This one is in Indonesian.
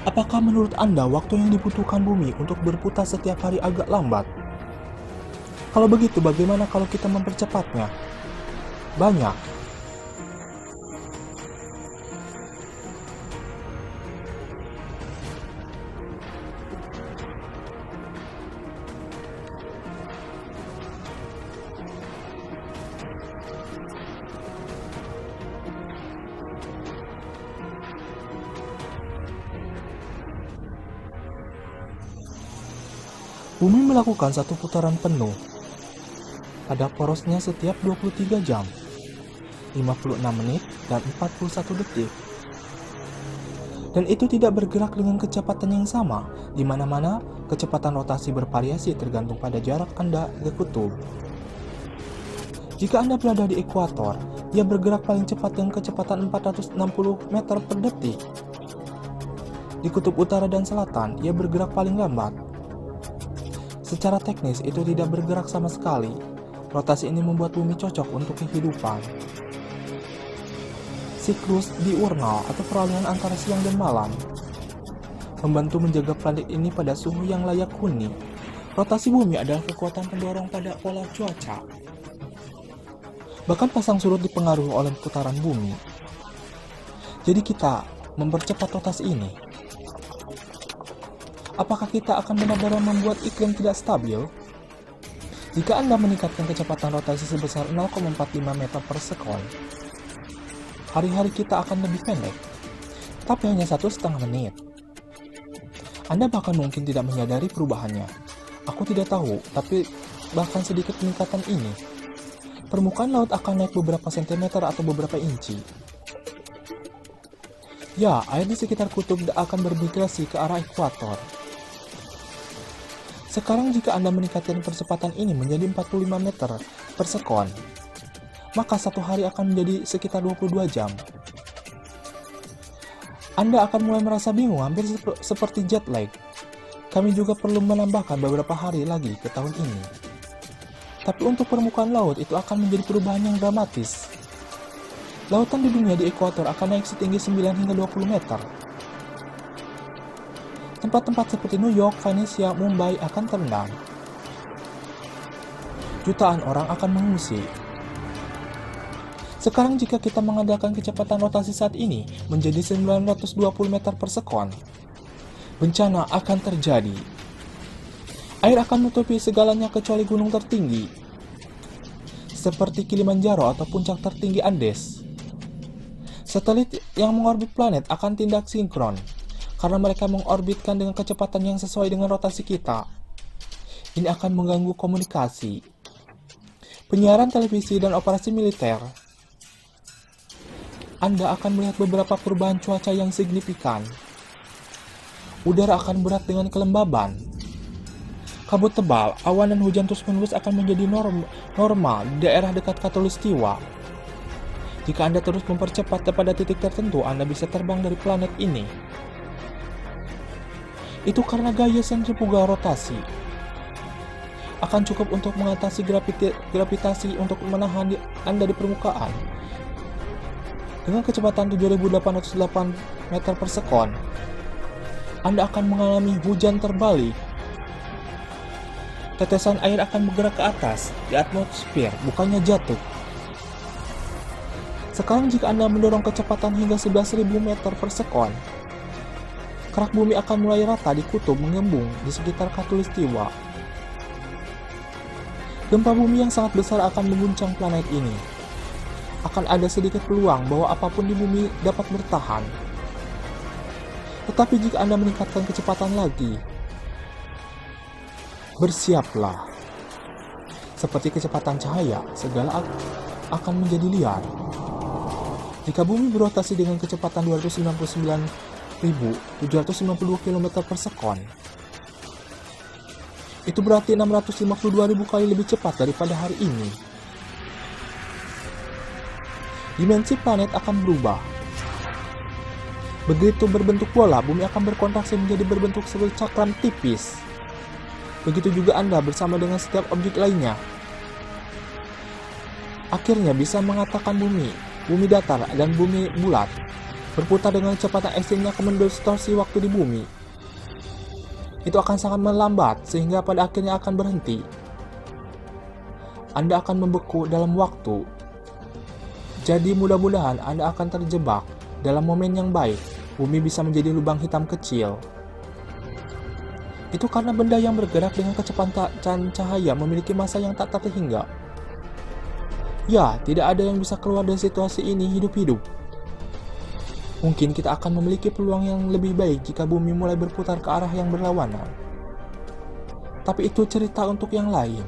Apakah menurut Anda waktu yang dibutuhkan bumi untuk berputar setiap hari agak lambat? Kalau begitu, bagaimana kalau kita mempercepatnya? Banyak. Bumi melakukan satu putaran penuh pada porosnya setiap 23 jam, 56 menit, dan 41 detik. Dan itu tidak bergerak dengan kecepatan yang sama, di mana-mana kecepatan rotasi bervariasi tergantung pada jarak Anda ke kutub. Jika Anda berada di ekuator, ia bergerak paling cepat dengan kecepatan 460 meter per detik. Di kutub utara dan selatan, ia bergerak paling lambat. Secara teknis, itu tidak bergerak sama sekali. Rotasi ini membuat bumi cocok untuk kehidupan. Siklus diurnal atau peralihan antara siang dan malam membantu menjaga planet ini pada suhu yang layak huni. Rotasi bumi adalah kekuatan pendorong pada pola cuaca. Bahkan pasang surut dipengaruhi oleh putaran bumi. Jadi kita mempercepat rotasi ini. Apakah kita akan benar-benar membuat iklim tidak stabil? Jika Anda meningkatkan kecepatan rotasi sebesar 0,45 meter per sekon, hari-hari kita akan lebih pendek, tapi hanya 1,5 menit. Anda bahkan mungkin tidak menyadari perubahannya. Aku tidak tahu, tapi bahkan sedikit peningkatan ini, permukaan laut akan naik beberapa sentimeter atau beberapa inci. Ya, air di sekitar kutub akan bermigrasi ke arah ekuator. Sekarang jika Anda meningkatkan percepatan ini menjadi 45 meter per sekon, maka satu hari akan menjadi sekitar 22 jam. Anda akan mulai merasa bingung, hampir seperti jet lag. Kami juga perlu menambahkan beberapa hari lagi ke tahun ini. Tapi untuk permukaan laut itu akan menjadi perubahan yang dramatis. Lautan di dunia di ekuator akan naik setinggi 9 hingga 20 meter. Tempat-tempat seperti New York, Venice, Mumbai akan terendam. Jutaan orang akan mengungsi. Sekarang jika kita mengandalkan kecepatan rotasi saat ini menjadi 920 meter per sekon, bencana akan terjadi. Air akan menutupi segalanya kecuali gunung tertinggi, seperti Kilimanjaro atau puncak tertinggi Andes. Satelit yang mengorbit planet akan tindak sinkron, karena mereka mengorbitkan dengan kecepatan yang sesuai dengan rotasi kita. Ini akan mengganggu komunikasi, penyiaran televisi, dan operasi militer. Anda akan melihat beberapa perubahan cuaca yang signifikan. Udara akan berat dengan kelembaban. Kabut tebal, awan, dan hujan terus-menerus akan menjadi normal di daerah dekat khatulistiwa. Jika Anda terus mempercepat pada titik tertentu, Anda bisa terbang dari planet ini. Itu karena gaya sentrifugal rotasi akan cukup untuk mengatasi gravitasi untuk menahan Anda di permukaan. Dengan kecepatan 7.808 meter per sekon, Anda akan mengalami hujan terbalik. Tetesan air akan bergerak ke atas di atmosfer, bukannya jatuh. Sekarang jika Anda mendorong kecepatan hingga 11.000 meter per sekon, kerak bumi akan mulai rata di kutub mengembung di sekitar khatulistiwa. Gempa bumi yang sangat besar akan mengguncang planet ini. Akan ada sedikit peluang bahwa apapun di bumi dapat bertahan. Tetapi jika Anda meningkatkan kecepatan lagi, bersiaplah. Seperti kecepatan cahaya, segala akan menjadi liar. Jika bumi berotasi dengan kecepatan 299.790 km per sekon, itu berarti 652.000 kali lebih cepat daripada hari ini. Dimensi planet akan berubah. Begitu berbentuk bola, bumi akan berkontraksi menjadi berbentuk seperti cakram tipis. Begitu juga Anda bersama dengan setiap objek lainnya. Akhirnya bisa mengatakan bumi datar dan bumi bulat. berputar dengan kecepatan ekstrim yang akan mendistorsi waktu di bumi. Itu akan sangat melambat sehingga pada akhirnya akan berhenti. Anda akan membeku dalam waktu. Jadi mudah-mudahan Anda akan terjebak dalam momen yang baik. Bumi bisa menjadi lubang hitam kecil. Itu karena benda yang bergerak dengan kecepatan cahaya memiliki massa yang tak terhingga. Ya, tidak ada yang bisa keluar dari situasi ini hidup-hidup. Mungkin kita akan memiliki peluang yang lebih baik jika bumi mulai berputar ke arah yang berlawanan. Tapi itu cerita untuk yang lain.